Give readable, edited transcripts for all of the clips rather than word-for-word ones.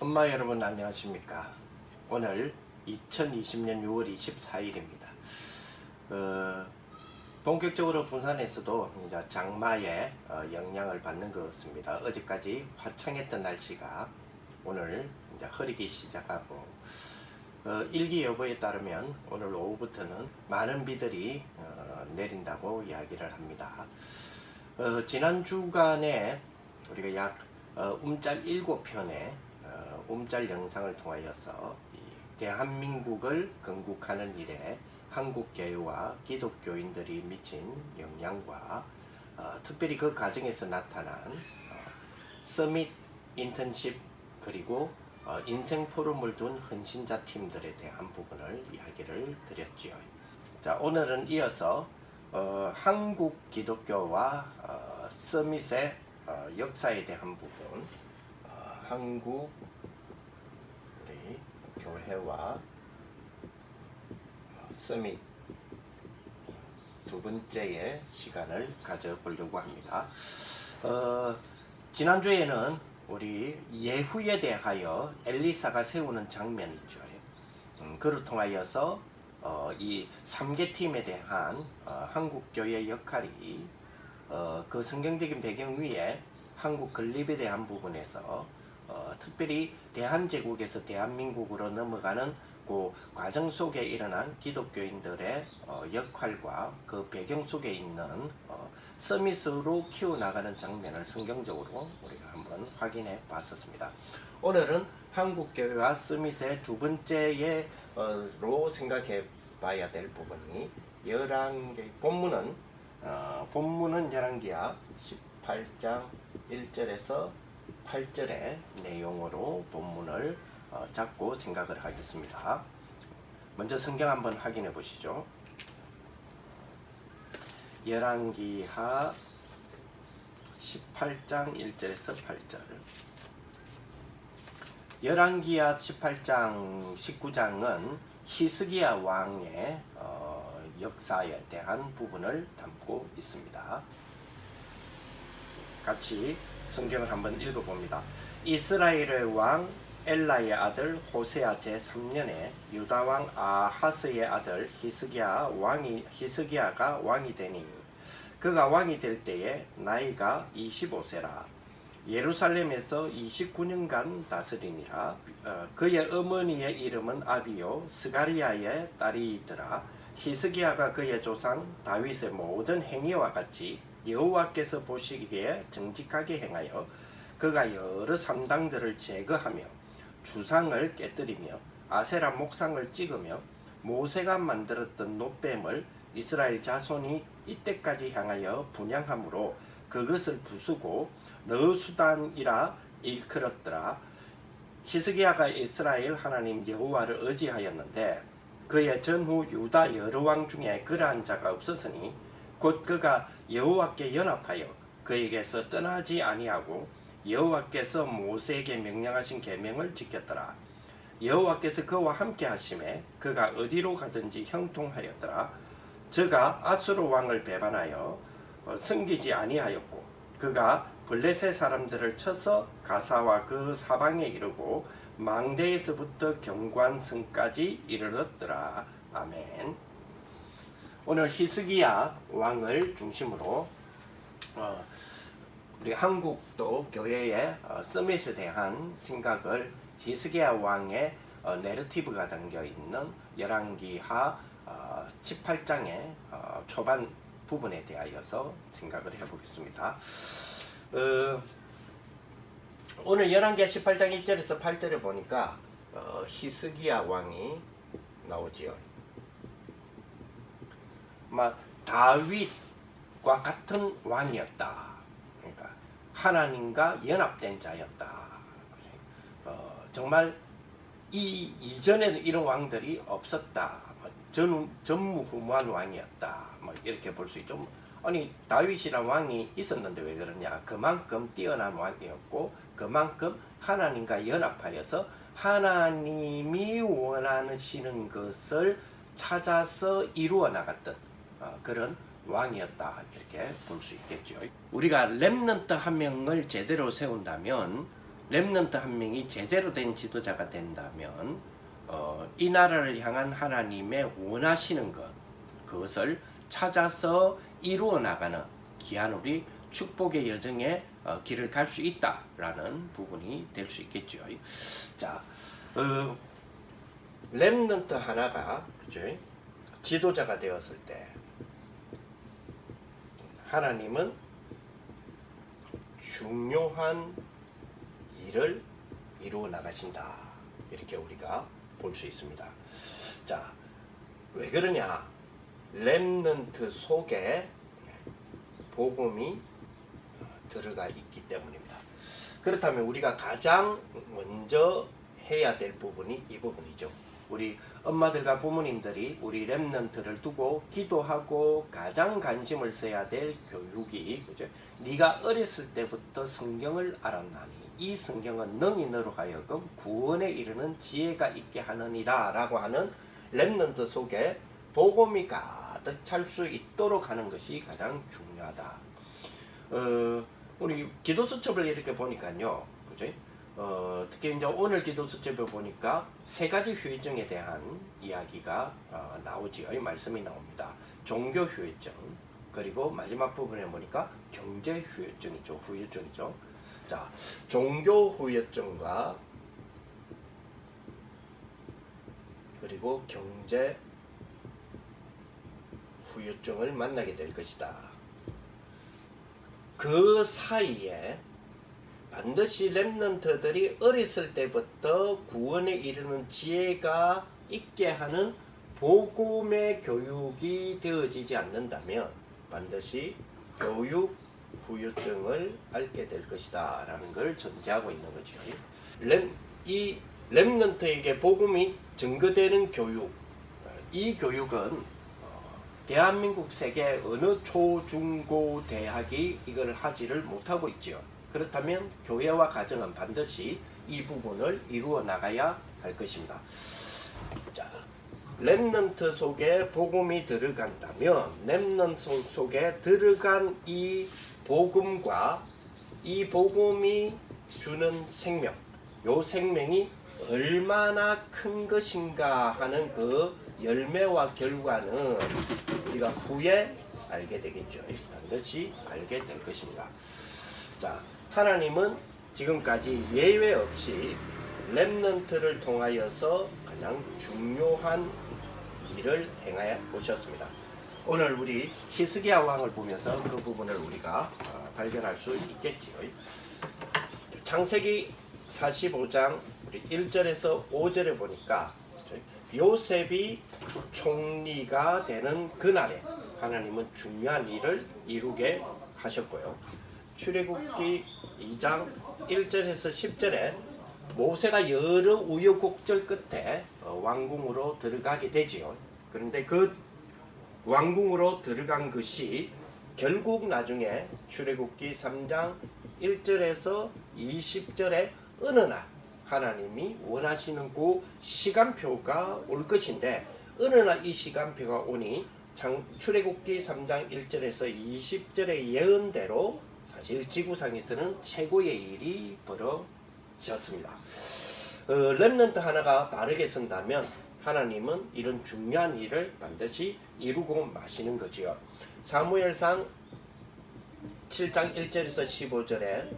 엄마 여러분 안녕하십니까. 오늘 2020년 6월 24일입니다. 본격적으로 부산에서도 이제 장마의 영향을 받는 것 같습니다. 어제까지 화창했던 날씨가 오늘 이제 흐리기 시작하고 일기예보에 따르면 오늘 오후부터는 많은 비들이 내린다고 이야기를 합니다. 지난 주간에 우리가 약 움짤 7편의 움짤 영상을 통하여서 대한민국을 건국하는 일에 한국교회와 기독교인들이 미친 영향과 특별히 그 과정에서 나타난 서밋, 인턴십 그리고 인생 포럼을 둔 헌신자 팀들에 대한 부분을 이야기를 드렸지요. 자, 오늘은 이어서 한국 기독교와 서밋의 역사에 대한 부분, 한국 우리 교회와 서밋 두 번째의 시간을 가져보려고 합니다. 지난주에는 우리 예후에 대하여 엘리사가 세우는 장면이 있죠. 그를 통하여서 이 3개 팀에 대한 한국교회의 역할이 그 성경적인 배경 위에 한국 건립에 대한 부분에서 특별히 대한제국에서 대한민국으로 넘어가는 그 과정 속에 일어난 기독교인들의 역할과 그 배경 속에 있는 서밋으로 키워나가는 장면을 성경적으로 우리가 한번 확인해 봤었습니다. 오늘은 한국교회와 서밋의 두 번째로 생각해 봐야 될 부분이 열왕기 본문은 열왕기하 18장 1절에서 8절의 내용으로 본문을 잡고 생각을 하겠습니다. 먼저 성경 한번 확인해 보시죠. 열왕기하 18장 1절에서 8절. 열왕기하 18장 19장은 히스기야 왕의 역사에 대한 부분을 담고 있습니다. 같이 성경을 한번 읽어봅니다. 이스라엘의 왕 엘라의 아들 호세아 제3년에 유다왕 아하스의 아들 히스기야가 왕이 되니 그가 왕이 될 때에 나이가 25세라. 예루살렘에서 29년간 다스리니라. 그의 어머니의 이름은 아비요 스가리야의 딸이더라. 히스기야가 그의 조상 다윗의 모든 행위와 같이 여호와께서 보시기에 정직하게 행하여 그가 여러 산당들을 제거하며 주상을 깨뜨리며 아세라 목상을 찍으며 모세가 만들었던 놋뱀을 이스라엘 자손이 이때까지 향하여 분향함으로 그것을 부수고 너수단이라 일컬었더라. 히스기야가 이스라엘 하나님 여호와를 의지하였는데 그의 전후 유다 여러 왕 중에 그러한 자가 없었으니 곧 그가 여호와께 연합하여 그에게서 떠나지 아니하고 여호와께서 모세에게 명령하신 계명을 지켰더라. 여호와께서 그와 함께 하심에 그가 어디로 가든지 형통하였더라. 저가 아수르 왕을 배반하여 섬기지 아니하였고 그가 블레셋 사람들을 쳐서 가사와 그 사방에 이르고 망대에서부터 경관성까지 이르렀더라. 아멘. 오늘 히스기야 왕을 중심으로 우리 한국도 교회의 서밋에 대한 생각을 히스기야 왕의 내러티브가 담겨 있는 열왕기하 18장의 초반 부분에 대하여서 생각을 해보겠습니다. 오늘 열왕기하 18장 1절에서 8절에 보니까 히스기야 왕이 나오지요. 다윗과 같은 왕이었다. 그러니까 하나님과 연합된 자였다. 정말 이전에는 이런 왕들이 없었다. 전무후무한 왕이었다. 이렇게 볼 수 있죠. 아니 다윗이란 왕이 있었는데 왜 그러냐? 그만큼 뛰어난 왕이었고 그만큼 하나님과 연합하여서 하나님이 원하시는 것을 찾아서 이루어 나갔던 그런 왕이었다 이렇게 볼 수 있겠죠. 우리가 렘넌트 한 명을 제대로 세운다면 렘넌트 한 명이 제대로 된 지도자가 된다면 이 나라를 향한 하나님의 원하시는 그것을 찾아서 이루어 나가는 귀한 우리 축복의 여정에 길을 갈 수 있다라는 부분이 될 수 있겠죠. 자, 렘넌트 하나가 그죠? 지도자가 되었을 때 하나님은 중요한 일을 이루어 나가신다. 이렇게 우리가 볼 수 있습니다. 자, 왜 그러냐? 렘넌트 속에 복음이 들어가 있기 때문입니다. 그렇다면 우리가 가장 먼저 해야 될 부분이 이 부분이죠. 우리 엄마들과 부모님들이 우리 렘넌트를 두고 기도하고 가장 관심을 써야 될 교육이 그죠? 네가 어렸을 때부터 성경을 알았나니 이 성경은 너희 너로 하여금 구원에 이르는 지혜가 있게 하느니라 라고 하는 렘넌트 속에 복음이 가득 찰 수 있도록 하는 것이 가장 중요하다. 우리 기도 수첩을 이렇게 보니까요, 그죠? 특히 이제 오늘 기도 수첩에 보니까 세 가지 후유증에 대한 이야기가 나오지요. 말씀이 나옵니다. 종교 후유증, 그리고 마지막 부분에 보니까 경제 후유증이죠. 후유증이죠. 자, 종교 후유증과 그리고 경제 후유증을 만나게 될 것이다. 그 사이에 반드시 렘넌트들이 어렸을 때부터 구원에 이르는 지혜가 있게 하는 복음의 교육이 되어지지 않는다면 반드시 교육 후유증을 앓게 될 것이다 라는 걸 전제하고 있는 거죠. 이 렘넌트에게 복음이 증거되는 교육, 이 교육은 대한민국 세계 어느 초, 중, 고 대학이 이걸 하지를 못하고 있죠. 그렇다면 교회와 가정은 반드시 이 부분을 이루어 나가야 할 것입니다. 자, 렘넌트 속에 복음이 들어간다면 렘넌트 속에 들어간 이 복음과 이 복음이 주는 생명, 요 생명이 얼마나 큰 것인가 하는 그 열매와 결과는 우리가 후에 알게 되겠죠. 반드시 알게 될 것입니다. 자, 하나님은 지금까지 예외 없이 렘넌트를 통하여서 가장 중요한 일을 행하여 오셨습니다. 오늘 우리 히스기야 왕을 보면서 그 부분을 우리가 발견할 수 있겠지요. 창세기 45장 1절에서 5절에 보니까 요셉이 총리가 되는 그날에 하나님은 중요한 일을 이루게 하셨고요. 출애굽기 2장 1절에서 10절에 모세가 여러 우여곡절 끝에 왕궁으로 들어가게 되지요. 그런데 그 왕궁으로 들어간 것이 결국 나중에 출애굽기 3장 1절에서 20절에 어느 날 하나님이 원하시는 그 시간표가 올 것인데 어느 날 이 시간표가 오니 출애굽기 3장 1절에서 20절의 예언대로 사실 지구상에서는 최고의 일이 벌어졌습니다. 렘넌트 하나가 바르게 선다면 하나님은 이런 중요한 일을 반드시 이루고 마시는 거지요. 사무엘상 7장 1절에서 15절에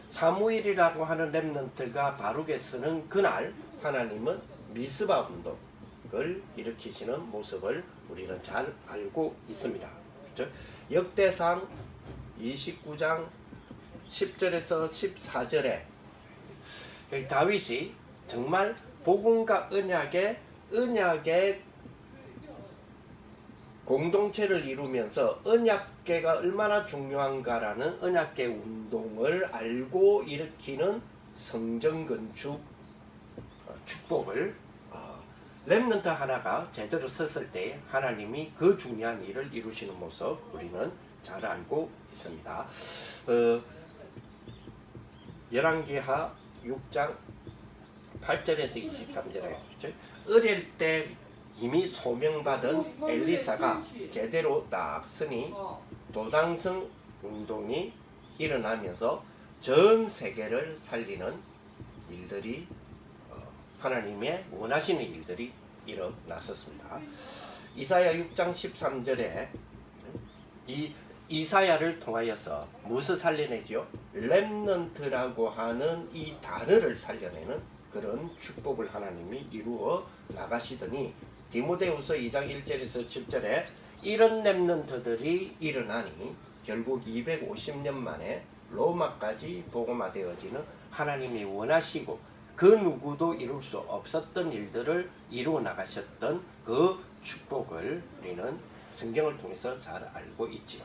사무엘이라고 하는 렘넌트가 바르게 서는 그날 하나님은 미스바 운동을 일으키시는 모습을 우리는 잘 알고 있습니다. 그렇죠? 역대상 29장 10절에서 14절에 다윗이 정말 복음과 언약의 공동체를 이루면서 언약궤가 얼마나 중요한가라는 언약궤 운동을 알고 일으키는 성전 건축 축복을 렘넌트 하나가 제대로 섰을 때 하나님이 그 중요한 일을 이루시는 모습 우리는 잘 알고 있습니다. 열왕기하 6장 8절에서 23절에 어릴 때 이미 소명받은 엘리사가 제대로 딱 서니 도당성 운동이 일어나면서 전 세계를 살리는 일들이 하나님의 원하시는 일들이 일어났었습니다. 이사야 6장 13절에 이 이사야를 통하여서 무엇을 살려내죠? 렘넌트라고 하는 이 단어를 살려내는 그런 축복을 하나님이 이루어 나가시더니 디모데후서 2장 1절에서 7절에 이런 렘넌트들이 일어나니 결국 250년 만에 로마까지 복음화되어지는 하나님이 원하시고 그 누구도 이룰 수 없었던 일들을 이루어 나가셨던 그 축복을 우리는 성경을 통해서 잘 알고 있지요.